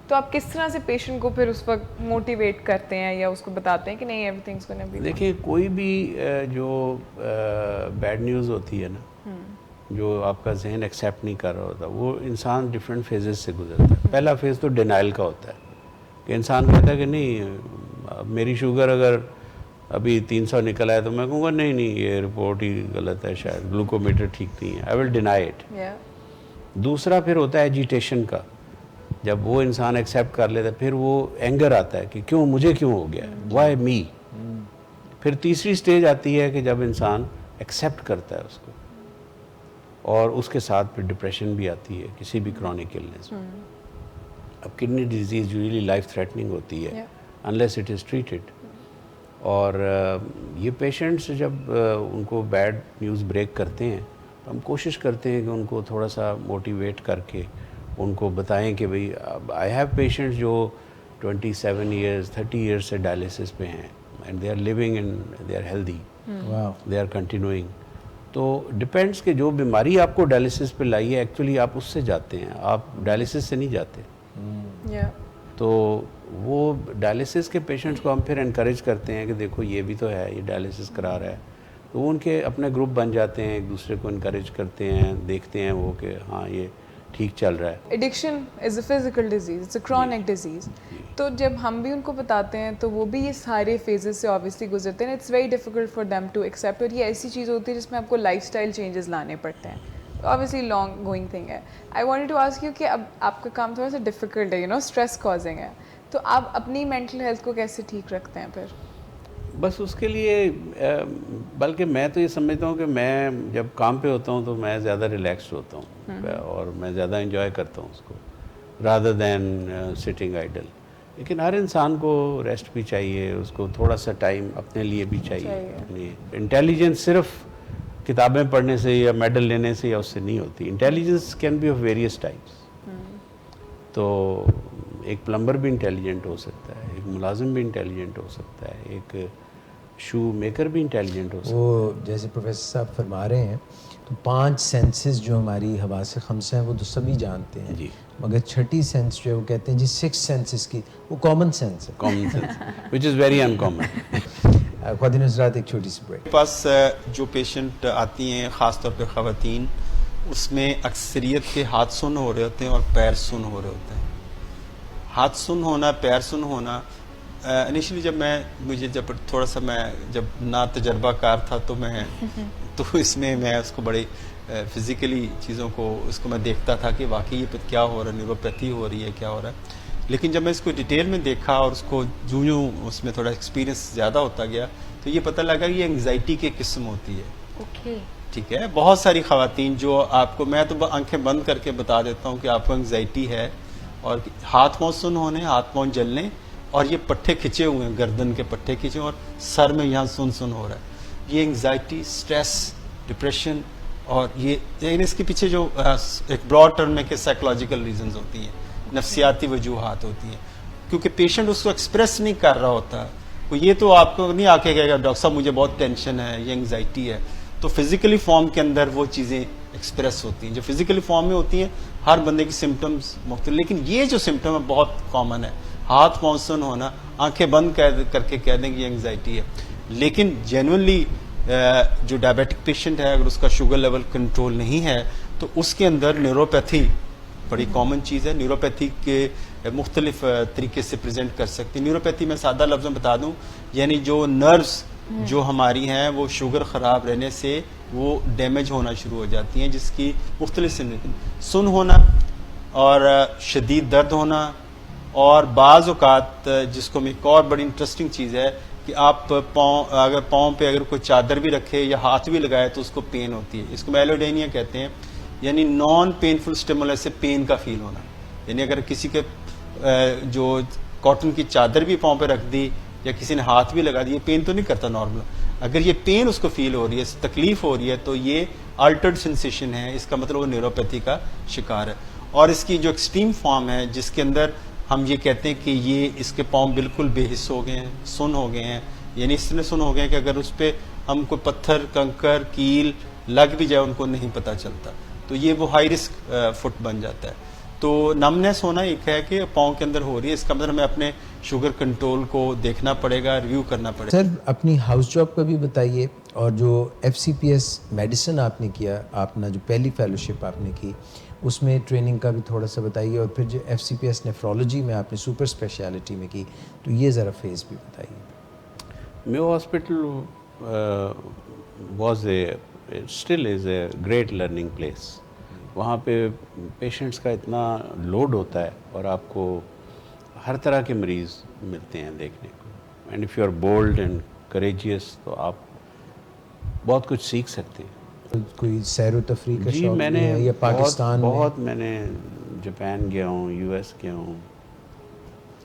تو آپ کس طرح سے پیشنٹ کو پھر اس وقت موٹیویٹ کرتے ہیں یا اس کو بتاتے ہیں کہ نہیں ایوری تھنگز گونا بی. دیکھیں کوئی بھی جو بیڈ نیوز ہوتی ہے نا، جو آپ کا ذہن ایکسیپٹ نہیں کر رہا ہوتا، وہ انسان ڈفرینٹ فیزز سے گزرتا ہے. پہلا فیز تو ڈینائل کا ہوتا ہے کہ انسان کہتا ہے کہ نہیں میری شوگر اگر ابھی 300 نکل آئے تو میں کہوں گا نہیں یہ رپورٹ ہی غلط ہے، شاید گلوکومیٹر ٹھیک نہیں ہے، آئی ول ڈینائی اٹ. دوسرا پھر ہوتا ہے ایجیٹیشن کا. جب وہ انسان ایکسیپٹ کر لیتا ہے پھر وہ اینگر آتا ہے کہ کیوں مجھے کیوں ہو گیا، وائی می. پھر تیسری سٹیج آتی ہے کہ جب انسان ایکسیپٹ کرتا ہے اس کو، اور اس کے ساتھ پھر ڈپریشن بھی آتی ہے کسی بھی کرونک النس میں. اب kidney disease usually life threatening ہوتی ہے انلیس اٹ از ٹریٹڈ. اور یہ پیشنٹس جب ان کو بیڈ نیوز بریک کرتے ہیں تو ہم کوشش کرتے ہیں کہ ان کو تھوڑا سا موٹیویٹ کر کے ان کو بتائیں کہ بھئی آئی ہیو پیشنٹس جو 27 ایئرز 30 ایئرز سے ڈائلیسس پہ ہیں and they are living and they are healthy, they are continuing. تو ڈپینڈس کہ جو بیماری آپ کو ڈائلیسس پہ لائی ہے ایکچولی آپ اس سے جاتے ہیں، آپ ڈائلیسس سے نہیں جاتے. تو وہ ڈائلیسس کے پیشنٹس کو ہم پھر انکریج کرتے ہیں کہ دیکھو یہ بھی تو ہے، یہ ڈائلیسس کرا رہا ہے. تو وہ ان کے اپنے گروپ بن جاتے ہیں، ایک دوسرے کو انکریج کرتے ہیں، دیکھتے ہیں وہ کہ ہاں یہ ٹھیک چل رہا ہے. Addiction is a physical disease, it's a chronic disease. تو جب ہم بھی ان کو بتاتے ہیں تو وہ بھی یہ سارے فیزز سے آبویسلی گزرتے ہیں. It's very difficult for them to accept. اور یہ ایسی چیز ہوتی ہے جس میں آپ کو لائف اسٹائل چینجز لانے پڑتے ہیں. obviously long going thing ہے. I wanted to ask you کہ اب آپ کا کام تھوڑا سا ڈیفیکلٹ ہے، اسٹریس کازنگ ہے، تو آپ اپنی مینٹل ہیلتھ کو کیسے ٹھیک رکھتے ہیں پھر؟ بس اس کے لیے بلکہ میں تو یہ سمجھتا ہوں کہ میں جب کام پہ ہوتا ہوں تو میں زیادہ ریلیکسڈ ہوتا ہوں اور میں زیادہ انجوائے کرتا ہوں اس کو رادر دین سٹنگ آئیڈل. لیکن ہر انسان کو ریسٹ بھی چاہیے، اس کو تھوڑا سا ٹائم اپنے لیے بھی چاہیے. اپنی انٹیلیجنس صرف کتابیں پڑھنے سے یا میڈل لینے سے یا اس سے نہیں ہوتی. Intelligence can be of various types. تو ایک پلمبر بھی انٹیلیجنٹ ہو سکتا ہے، ایک ملازم بھی انٹیلیجنٹ ہو سکتا ہے، ایک شو میکر بھی انٹیلیجنٹ ہو سکتا ہے. وہ جیسے پروفیسر صاحب فرما رہے ہیں تو 5 سینسز جو ہماری حواس خمسہ ہیں وہ تو سبھی جانتے ہیں جی، مگر چھٹی سینس جو ہے وہ کہتے ہیں جی 6 سینسز کی، وہ کامن سینس ہے، common sense which is very uncommon. خواتین حضرات ایک چھوٹی سی بریک. پاس جو پیشنٹ آتی ہیں خاص طور پہ خواتین اس میں اکثریت کے ہاتھ سن ہو رہے ہوتے ہیں اور پیر سن ہو رہے ہوتے ہیں. ہاتھ سن ہونا، پیر سن ہونا، انیشلی جب تھوڑا سا میں جب نا تجربہ کار تھا تو اس میں اس کو بڑے فزیکلی چیزوں کو اس کو میں دیکھتا تھا کہ واقعی یہ کیا ہو رہا ہے، نیوروپیتھی ہو رہی ہے، کیا ہو رہا ہے. لیکن جب میں اس کو ڈیٹیل میں دیکھا اور اس کو جو اس میں تھوڑا ایکسپیرینس زیادہ ہوتا گیا تو یہ پتہ لگا کہ یہ انگزائٹی کی قسم ہوتی ہے. ٹھیک ہے، بہت ساری خواتین جو آپ کو، میں تو آنکھیں بند کر کے بتا دیتا ہوں کہ آپ کو انگزائٹی ہے اور ہاتھ پاؤں سن ہونے، ہاتھ پاؤں جلنے، اور یہ پٹھے کھچے ہوئے ہیں، گردن کے پٹھے کھچے اور سر میں یہاں سن ہو رہا ہے. یہ انگزائٹی، سٹریس، ڈپریشن، اور یہ اس کے پیچھے جو ایک براڈ ٹرم میں کہ سائیکولوجیکل ریزنز ہوتی ہیں، نفسیاتی وجوہات ہوتی ہیں، کیونکہ پیشنٹ اس کو ایکسپریس نہیں کر رہا ہوتا. یہ تو آپ کو نہیں آ کے کہے گا ڈاکٹر صاحب مجھے بہت ٹینشن ہے، یہ انگزائٹی ہے. تو فزیکلی فارم کے اندر وہ چیزیں ایکسپریس ہوتی ہیں جو فزیکلی فارم میں ہوتی ہیں. ہر بندے کی سمٹمز مختلف، لیکن یہ جو سمٹم ہے بہت کامن ہے. ہاتھ پاؤں سن ہونا، آنکھیں بند کر کے کہہ دیں کہ یہ انگزائٹی ہے. لیکن جینوئنلی جو ڈائبیٹک پیشنٹ ہے اگر اس کا شوگر لیول کنٹرول نہیں ہے تو اس کے اندر نیوروپیتھی بڑی کامن چیز ہے. نیوروپیتھی کے مختلف طریقے سے پریزنٹ کر سکتی. نیوروپیتھی میں سادہ لفظ میں بتا دوں، یعنی جو نروز جو ہماری ہیں وہ شوگر خراب رہنے سے وہ ڈیمیج ہونا شروع ہو جاتی ہیں، جس کی مختلف سن ہونا اور شدید درد ہونا، اور بعض اوقات جس کو میں ایک اور بڑی انٹرسٹنگ چیز ہے کہ آپ پاؤں پہ اگر کوئی چادر بھی رکھے یا ہاتھ بھی لگائے تو اس کو پین ہوتی ہے. اس کو میلوڈینیا کہتے ہیں، یعنی نان پینفل سٹیمولس سے پین کا فیل ہونا. یعنی اگر کسی کے جو کاٹن کی چادر بھی پاؤں پہ رکھ دی یا کسی نے ہاتھ بھی لگا دی، یہ پین تو نہیں کرتا نارمل. اگر یہ پین اس کو فیل ہو رہی ہے، تکلیف ہو رہی ہے، تو یہ الٹرڈ سینسیشن ہے. اس کا مطلب وہ نیوروپیتھی کا شکار ہے. اور اس کی جو ایکسٹریم فارم ہے جس کے اندر ہم یہ کہتے ہیں کہ یہ اس کے پاؤں بالکل بے حس ہو گئے ہیں، سن ہو گئے ہیں، یعنی اس طرح سن ہو گئے ہیں کہ اگر اس پہ ہم کوئی پتھر، کنکر، کیل لگ بھی جائے ان کو نہیں پتہ چلتا. تو یہ وہ ہائی رسک فٹ بن جاتا ہے. تو نمنس ہونا ایک ہے کہ پاؤں کے اندر ہو رہی ہے، اس کا مطلب ہمیں اپنے شوگر کنٹرول کو دیکھنا پڑے گا، ریویو کرنا پڑے گا. سر اپنی ہاؤس جاب کا بھی بتائیے، اور جو FCPS میڈیسن آپ نے کیا، آپ نے جو پہلی فیلوشپ آپ نے کی اس میں ٹریننگ کا بھی تھوڑا سا بتائیے، اور پھر جو FCPS نیفرولوجی میں آپ نے سپر اسپیشلٹی میں کی تو یہ ذرا فیز بھی بتائیے. Mayo hospital still is a great learning place. وہاں پہ پیشنٹس کا اتنا لوڈ ہوتا ہے اور آپ کو ہر طرح کے مریض ملتے ہیں دیکھنے کو. And if you are bold and courageous تو آپ بہت کچھ سیکھ سکتے ہیں. کوئی سیر و تفریح کا جی شوق میں بھی نے ہے یا پاکستان بہت میں نے جاپان گیا ہوں، US گیا ہوں،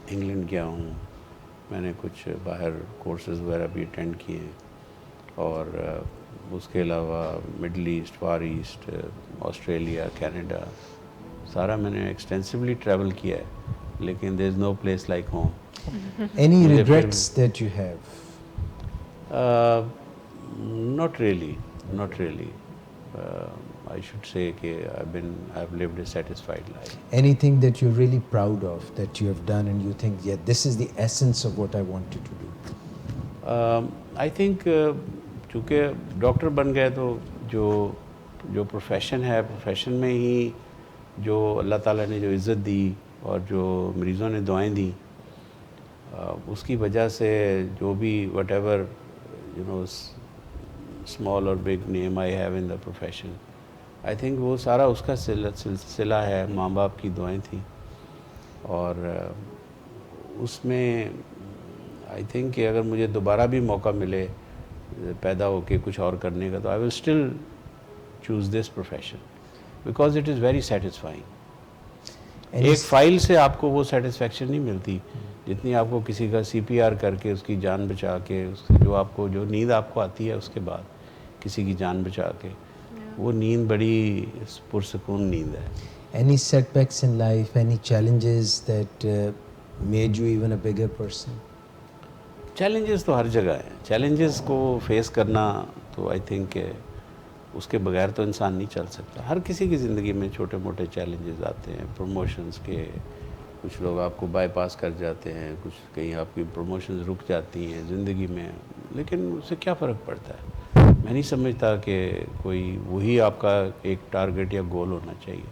انگلینڈ گیا ہوں. میں نے کچھ باہر کورسز وغیرہ بھی اٹینڈ کیے ہیں، اور اس کے علاوہ Middle East, Far East, Australia, Canada, سارا میں نے ایکسٹینسولی ٹریول کیا ہے. لیکن there is no place like home. Any regrets that you have? Not really. I should say that I've lived a satisfied life. Anything that you're really proud of that you have done and you think, yeah, this is the essence of what I wanted to do? I think چونکہ doctor بن گئے تو جو profession ہے، profession میں ہی جو اللہ تعالیٰ نے جو عزت دی اور جو مریضوں نے دعائیں دی، اس کی وجہ سے جو بھی وٹ ایور اسمال اور big name I have in the profession, I think وہ سارا اس کا سلسلہ ہے. ماں باپ کی دعائیں تھیں، اور اس میں آئی تھنک کہ اگر مجھے دوبارہ بھی موقع ملے پیدا ہو کے کچھ اور کرنے کا تو I will still choose this profession because it is very satisfying. ایک فائل سے آپ کو وہ سیٹسفیکشن نہیں ملتی جتنی آپ کو کسی کا CPR کر کے اس کی جان بچا کے، اس سے جو نیند آپ کو آتی ہے اس کے بعد کسی کی جان بچا کے، وہ نیند بڑی پرسکون نیند ہے. Any setbacks in life, any challenges that made you even a bigger person? Challenges تو ہر جگہ ہیں. چیلنجز کو فیس کرنا تو آئی تھنک کہ اس کے بغیر تو انسان نہیں چل سکتا. ہر کسی کی زندگی میں چھوٹے موٹے چیلنجز آتے ہیں، پروموشنز کے. کچھ لوگ آپ کو بائی پاس کر جاتے ہیں، کہیں آپ کی پروموشنز رک جاتی ہیں زندگی میں، لیکن اس سے کیا فرق پڑتا ہے؟ میں نہیں سمجھتا کہ کوئی وہی آپ کا ایک ٹارگٹ یا گول ہونا چاہیے،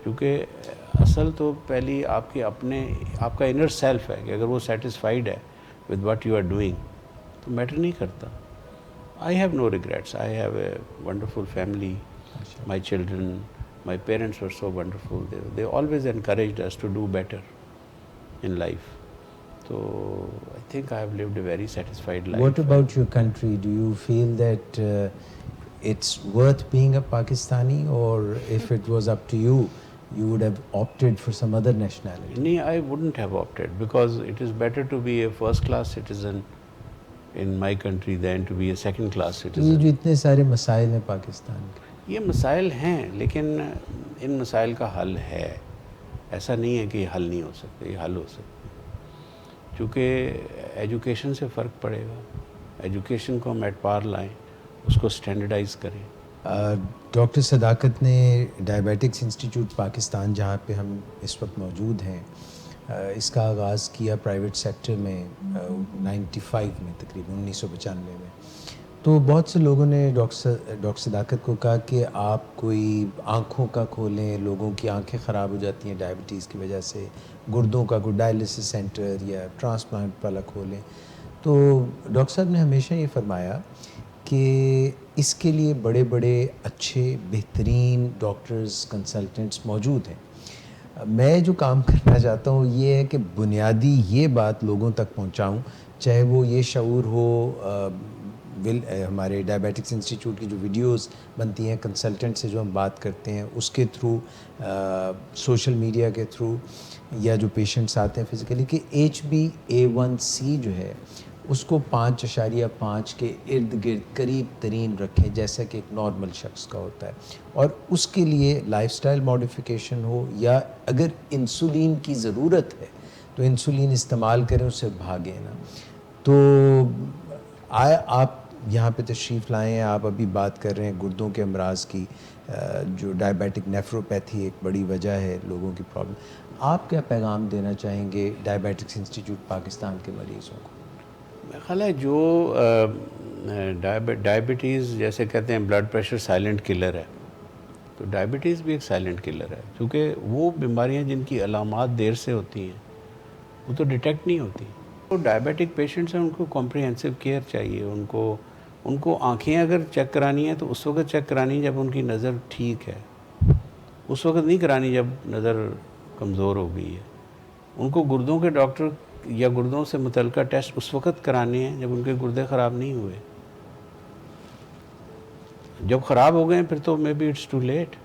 کیونکہ اصل تو پہلی آپ کے اپنے آپ کا انر سیلف ہے کہ اگر وہ سیٹسفائیڈ ہے with what you are doing تو میٹر نہیں کرتا. I have no regrets. I have a wonderful family. My children, my parents were so wonderful. They always encouraged us to do better in life. So I think I have lived a very satisfied life. What about your country? Do you feel that it's worth being a Pakistani, or if it was up to you, you would have opted for some other nationality? No, I wouldn't have opted, because it is better to be a first class citizen in my country than to be a second class یہ citizen. جو اتنے سارے مسائل ہیں پاکستان کے، یہ مسائل ہیں لیکن ان مسائل کا حل ہے. ایسا نہیں ہے کہ یہ حل نہیں ہو سکتے، یہ حل ہو سکتے. چونکہ ایجوکیشن سے فرق پڑے گا. ایجوکیشن کو ہم ایٹ پار لائیں، اس کو اسٹینڈرڈائز کریں. ڈاکٹر صداقت نے ڈائبیٹکس انسٹیٹیوٹ پاکستان، جہاں پہ ہم اس وقت موجود ہیں، اس کا آغاز کیا پرائیویٹ سیکٹر میں 95 میں، تقریباً 1995 میں. تو بہت سے لوگوں نے ڈاکٹر صداقت کو کہا کہ آپ کوئی آنکھوں کا کھولیں، لوگوں کی آنکھیں خراب ہو جاتی ہیں ڈائبٹیز کی وجہ سے، گردوں کا کوئی ڈائلسس سینٹر یا ٹرانسپلانٹ والا کھولیں. تو ڈاکٹر صاحب نے ہمیشہ یہ فرمایا کہ اس کے لیے بڑے بڑے اچھے بہترین ڈاکٹرز کنسلٹنٹس موجود ہیں. میں جو کام کرنا چاہتا ہوں یہ ہے کہ بنیادی یہ بات لوگوں تک پہنچاؤں، چاہے وہ یہ شعور ہو ہمارے ڈائبیٹکس انسٹیٹیوٹ کی جو ویڈیوز بنتی ہیں کنسلٹنٹ سے جو ہم بات کرتے ہیں اس کے تھرو، سوشل میڈیا کے تھرو، یا جو پیشنٹس آتے ہیں فزیکلی، کہ HbA1c جو ہے اس کو 5.5 کے ارد گرد قریب ترین رکھیں، جیسا کہ ایک نارمل شخص کا ہوتا ہے. اور اس کے لیے لائف سٹائل ماڈیفیکیشن ہو، یا اگر انسولین کی ضرورت ہے تو انسولین استعمال کریں، اس سے بھاگیں نا. تو آپ یہاں پہ تشریف لائے ہیں، آپ ابھی بات کر رہے ہیں گردوں کے امراض کی، جو ڈائبیٹک نیفروپیتھی ایک بڑی وجہ ہے لوگوں کی پرابلم. آپ کیا پیغام دینا چاہیں گے ڈائبیٹکس انسٹیٹیوٹ پاکستان کے مریضوں کو؟ میرا خیال ہے جو ڈائبٹیز جیسے کہتے ہیں بلڈ پریشر سائلنٹ کلر ہے، تو ڈائبٹیز بھی ایک سائلنٹ کلر ہے، کیونکہ وہ بیماریاں جن کی علامات دیر سے ہوتی ہیں وہ تو ڈیٹیکٹ نہیں ہوتی. تو ڈائبیٹک پیشنٹس ہیں، ان کو کمپریہنسو کیئر چاہیے. ان کو آنکھیں اگر چیک کرانی ہیں تو اس وقت چیک کرانی جب ان کی نظر ٹھیک ہے، اس وقت نہیں کرانی جب نظر کمزور ہو گئی ہے. ان کو گردوں کے ڈاکٹر یا گردوں سے متعلقہ ٹیسٹ اس وقت کرانے ہیں جب ان کے گردے خراب نہیں ہوئے. جب خراب ہو گئے پھر تو maybe it's too late.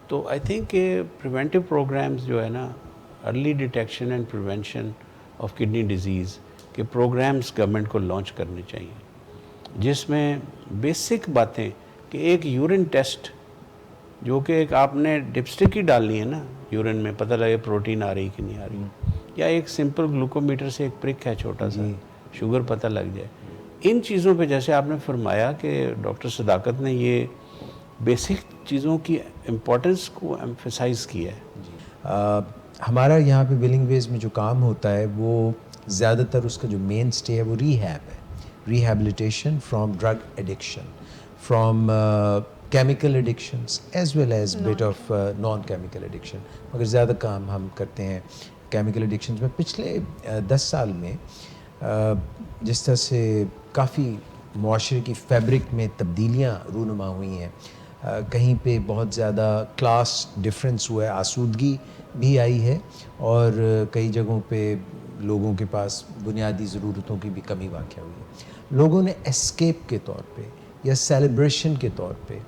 تو آئی تھنک کہ پریونٹیو پروگرامز جو ہے نا، early detection and prevention of kidney disease کے پروگرامز گورنمنٹ کو لانچ کرنے چاہیے، جس میں بیسک باتیں کہ ایک یورین ٹیسٹ جو کہ ایک آپ نے ڈپسٹک ہی ڈالنی ہے نا یورین میں، پتہ لگے پروٹین آ رہی کہ نہیں آ رہی، یا ایک سمپل گلوکومیٹر سے ایک پرک ہے چھوٹا سا، شوگر پتہ لگ جائے. ان چیزوں پہ جیسے آپ نے فرمایا کہ ڈاکٹر صداقت نے یہ بیسک چیزوں کی امپورٹنس کو ایمفیسائز کیا ہے. ہمارا یہاں پہ ولنگ ویز میں جو کام ہوتا ہے وہ زیادہ تر اس کا جو مین سٹے ہے وہ ریہیب ہے، rehabilitation from drug addiction, from chemical addictions as well as but of non chemical addiction. مگر زیادہ کام ہم کرتے ہیں کیمیکل ایڈکشنز میں. پچھلے 10 سال میں جس طرح سے کافی معاشرے کی فیبرک میں تبدیلیاں رونما ہوئی ہیں، کہیں پہ بہت زیادہ کلاس ڈفرینس ہوا ہے، آسودگی بھی آئی ہے، اور کئی جگہوں پہ لوگوں کے پاس بنیادی ضرورتوں کی بھی کمی واقع ہوئی ہے. لوگوں نے اسکیپ کے طور پہ یا سیلیبریشن کے طور پہ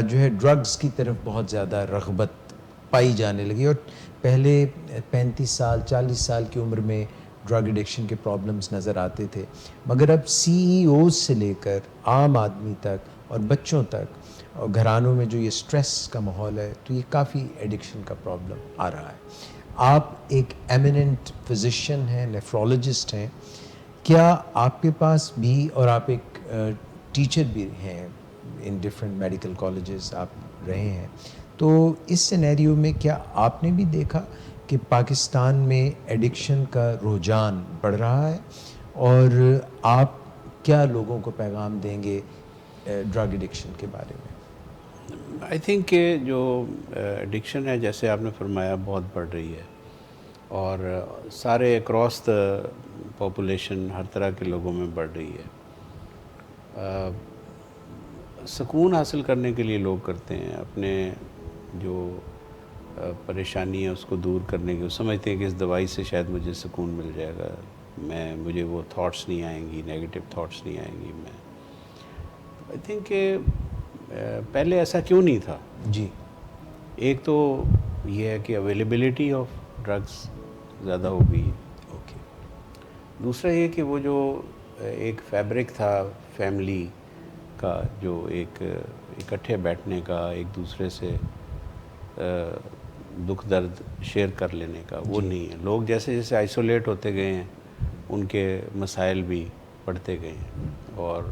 جو ہے ڈرگز کی طرف بہت زیادہ رغبت پائی جانے لگی. اور پہلے 35 سال 40 سال کی عمر میں ڈرگ ایڈکشن کے پرابلمز نظر آتے تھے، مگر اب CEOs سے لے کر عام آدمی تک اور بچوں تک اور گھرانوں میں جو یہ سٹریس کا ماحول ہے، تو یہ کافی ایڈکشن کا پرابلم آ رہا ہے. آپ ایک ایمیننٹ فزیشین ہیں، نیفرولوجسٹ ہیں، کیا آپ کے پاس بھی، اور آپ ایک ٹیچر بھی ہیں ان ڈفرینٹ میڈیکل کالجز آپ رہے ہیں، تو اس سینیریو میں کیا آپ نے بھی دیکھا کہ پاکستان میں ایڈکشن کا رجحان بڑھ رہا ہے، اور آپ کیا لوگوں کو پیغام دیں گے ڈرگ ایڈکشن کے بارے میں؟ آئی تھنک کہ جو ایڈکشن ہے جیسے آپ نے فرمایا بہت بڑھ رہی ہے اور سارے اکراس دا پاپولیشن ہر طرح کے لوگوں میں بڑھ رہی ہے. سکون حاصل کرنے کے لیے لوگ کرتے ہیں اپنے جو پریشانی ہے اس کو دور کرنے کی. وہ سمجھتے ہیں کہ اس دوائی سے شاید مجھے سکون مل جائے گا, مجھے وہ تھاٹس نہیں آئیں گی, نیگیٹو تھاٹس نہیں آئیں گی. میں آئی تھنک کہ پہلے ایسا کیوں نہیں تھا. جی, ایک تو یہ ہے کہ اویلیبلٹی آف ڈرگس زیادہ ہو گئی ہے. اوکے. دوسرا یہ کہ وہ جو ایک فیبرک تھا فیملی کا, جو ایک اکٹھے بیٹھنے کا, ایک دوسرے سے دکھ درد شیئر کر لینے کا, وہ نہیں ہے. لوگ جیسے جیسے آئسولیٹ ہوتے گئے ہیں ان کے مسائل بھی بڑھتے گئے ہیں اور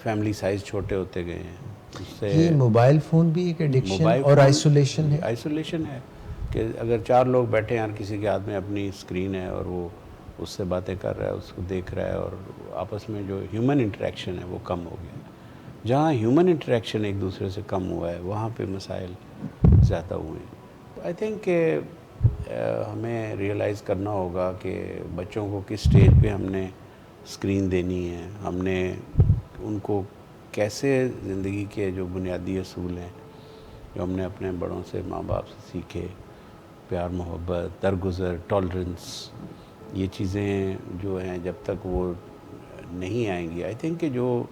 فیملی سائز چھوٹے ہوتے گئے ہیں. اس سے یہ موبائل فون بھی ایک ایڈکشن اور آئسولیشن ہے. آئسولیشن ہے کہ اگر 4 لوگ بیٹھے ہیں اور کسی کے ہاتھ میں اپنی اسکرین ہے اور وہ اس سے باتیں کر رہا ہے, اس کو دیکھ رہا ہے, اور آپس میں جو ہیومن انٹریکشن ہے وہ کم ہو گیا. جہاں ہیومن انٹریکشن ایک دوسرے سے کم ہوا ہے وہاں پہ مسائل زیادہ ہوئے ہیں. تو آئی تھنک کہ ہمیں ریئلائز کرنا ہوگا کہ بچوں کو کس اسٹیج پہ ہم نے اسکرین دینی ہے, ہم نے ان کو کیسے زندگی کے جو بنیادی اصول ہیں جو ہم نے اپنے بڑوں سے, ماں باپ سے سیکھے, پیار محبت, درگزر, ٹالرنس, یہ چیزیں جو ہیں جب تک وہ نہیں آئیں گی, آئی تھنک کہ جو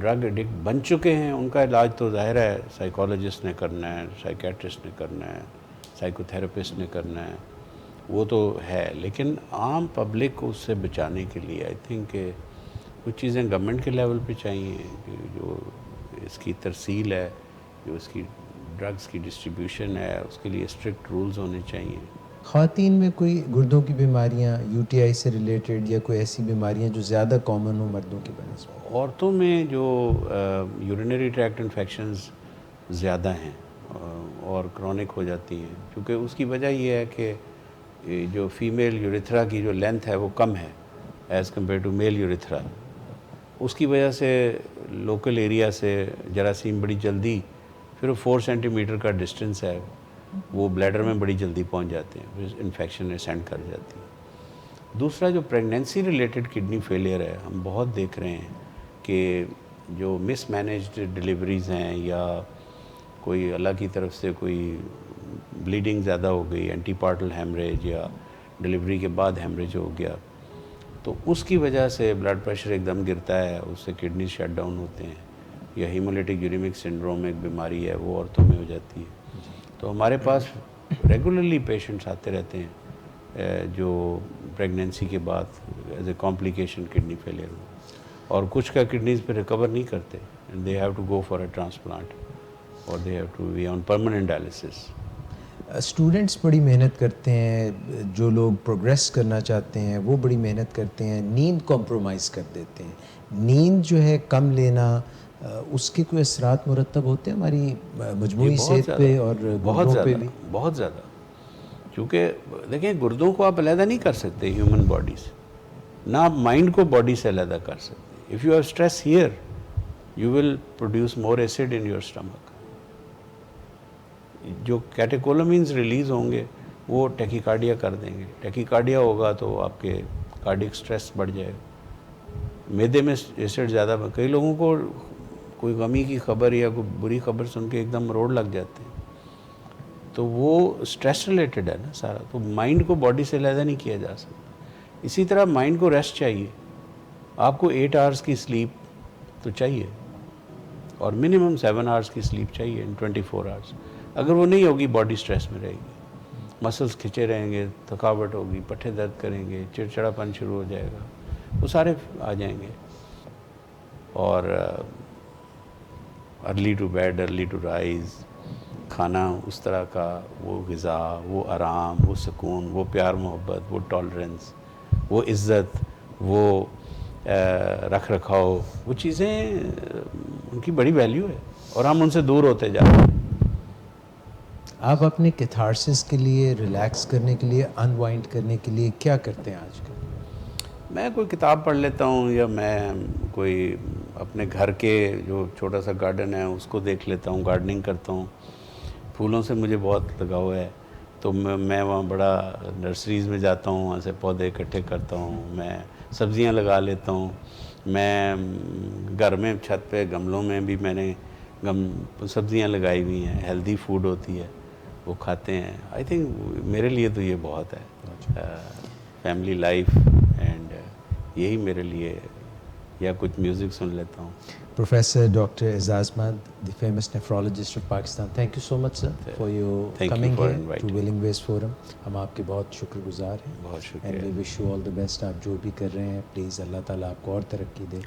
ڈرگ ایڈکٹ بن چکے ہیں ان کا علاج تو ظاہر ہے سائیکالوجسٹ نے کرنا ہے, سائیکیٹرسٹ نے کرنا ہے, سائیکو تھراپسٹ نے کرنا ہے, وہ تو ہے. لیکن عام پبلک کو اس سے بچانے کے لیے آئی تھنک کہ کچھ چیزیں گورنمنٹ کے لیول پہ چاہیے, کہ جو اس کی ترسیل ہے, جو اس کی ڈرگس کی ڈسٹریبیوشن ہے, اس کے لیے اسٹرکٹ رولز ہونے چاہیے. خواتین میں کوئی گردوں کی بیماریاں, یو ٹی آئی سے ریلیٹڈ, یا کوئی ایسی بیماریاں جو زیادہ کامن ہوں مردوں کی بنسبت؟ عورتوں میں جو یورینری ٹریکٹ انفیکشنز زیادہ ہیں اور کرونک ہو جاتی ہیں, کیونکہ اس کی وجہ یہ ہے کہ جو فیمیل یوریتھرا کی جو لینتھ ہے وہ کم ہے as compared to male urethra. اس کی وجہ سے لوکل ایریا سے جراثیم بڑی جلدی, پھر 4 سینٹی میٹر کا ڈسٹنس ہے, وہ بلیڈر میں بڑی جلدی پہنچ جاتے ہیں, پھر انفیکشن اسینڈ کر جاتی ہے. دوسرا جو پریگنینسی ریلیٹڈ کڈنی فیلئر ہے, ہم بہت دیکھ رہے ہیں کہ جو مس مینیجڈ ڈیلیوریز ہیں یا کوئی اللہ کی طرف سے کوئی بلیڈنگ زیادہ ہو گئی, اینٹی پارٹل ہیمریج, یا ڈیلیوری کے بعد ہیمریج ہو گیا, تو اس کی وجہ سے بلڈ پریشر ایک دم گرتا ہے, اس سے کڈنی شٹ ڈاؤن ہوتے ہیں. یا ہیمولیٹک یوریمک سنڈروم ایک بیماری ہے, وہ عورتوں میں ہو جاتی ہے. تو ہمارے پاس ریگولرلی پیشنٹس آتے رہتے ہیں جو پریگنینسی کے بعد as a complication kidney failure ہو, اور کچھ کا کڈنیز پہ ریکور نہیں کرتے, they have to go for a transplant اور they have to be on permanent dialysis. Students بڑی محنت کرتے ہیں, جو لوگ پروگریس کرنا چاہتے ہیں وہ بڑی محنت کرتے ہیں, نیند کمپرومائز کر دیتے ہیں. نیند جو ہے کم لینا, اس کے کوئی اثرات مرتب ہوتے ہیں ہماری مجموعی صحت پہ اور گردوں پہ بھی؟ بہت زیادہ. کیونکہ دیکھیں گردوں کو آپ علیحدہ نہیں کر سکتے ہیومن باڈی سے, نہ آپ مائنڈ کو باڈی سے علیحدہ کر سکتے. If you have stress here you will produce more acid in your stomach. جو کیٹیکولامینز ریلیز ہوں گے وہ ٹیکیکارڈیا کر دیں گے. ٹیکیکارڈیا ہوگا تو آپ کے کارڈیک سٹریس بڑھ جائے گا. معدے میں ایسڈ زیادہ, کئی لوگوں کو کوئی غمی کی خبر یا کوئی بری خبر سن کے ایک دم روڑ لگ جاتے ہیں, تو وہ سٹریس ریلیٹڈ ہے نا سارا. تو مائنڈ کو باڈی سے علیحدہ نہیں کیا جا سکتا. اسی طرح مائنڈ کو ریسٹ چاہیے. آپ کو 8 آورس کی سلیپ تو چاہیے, اور منیمم 7 آورس کی سلیپ چاہیے ان 24 آورس. اگر وہ نہیں ہوگی باڈی سٹریس میں رہے گی, مسلس کھچے رہیں گے, تھکاوٹ ہوگی, پٹھے درد کریں گے, چڑچڑاپن شروع ہو جائے گا, وہ سارے آ جائیں گے. اور early to bed early to rise, کھانا اس طرح کا, وہ غذا, وہ آرام, وہ سکون, وہ پیار محبت, وہ ٹالرنس, وہ عزت, وہ رکھ رکھاؤ, وہ چیزیں ان کی بڑی ویلیو ہے اور ہم ان سے دور ہوتے جا رہے ہیں. آپ اپنے کیتھارسس کے لیے, ریلیکس کرنے کے لیے, انوائنڈ کرنے کے لیے کیا کرتے ہیں آج کل؟ میں کوئی کتاب پڑھ لیتا ہوں, یا میں کوئی اپنے گھر کے جو چھوٹا سا گارڈن ہے اس کو دیکھ لیتا ہوں, گارڈننگ کرتا ہوں. پھولوں سے مجھے بہت لگاؤ ہے, تو میں وہاں بڑا نرسریز میں جاتا ہوں, وہاں سے پودے اکٹھے کرتا ہوں. میں سبزیاں لگا لیتا ہوں. میں گھر میں چھت پہ گملوں میں بھی میں نے سبزیاں لگائی ہوئی ہیں, ہیلدی فوڈ ہوتی ہے, وہ کھاتے ہیں. آئی تھنک میرے لیے تو یہ بہت ہے, فیملی لائف, اینڈ یہی میرے لیے, یا کچھ میوزک سن لیتا ہوں. Professor Dr. Aizaz Mand, the famous nephrologist of Pakistan. Thank you so much, sir, for your coming here to Willing Ways Forum. ہم آپ کے بہت شکر گزار ہیں. بہت شکریہ. And we wish you all the best. آپ جو بھی کر رہے ہیں پلیز اللہ تعالیٰ آپ کو اور ترقی دے.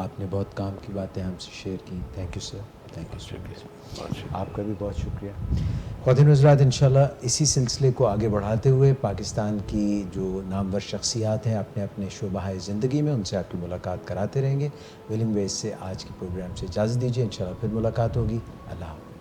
آپ نے بہت کام کی باتیں ہم سے شیئر کی. Thank you sir. Thank you so much. آپ کا بھی بہت شکریہ. خواتین حضرات, انشاءاللہ اسی سلسلے کو آگے بڑھاتے ہوئے پاکستان کی جو نامور شخصیات ہیں اپنے اپنے شعبہ زندگی میں, ان سے آپ کی ملاقات کراتے رہیں گے. ویلنگ ویز سے آج کے پروگرام سے اجازت دیجیے. انشاءاللہ پھر ملاقات ہوگی. اللہ حافظ.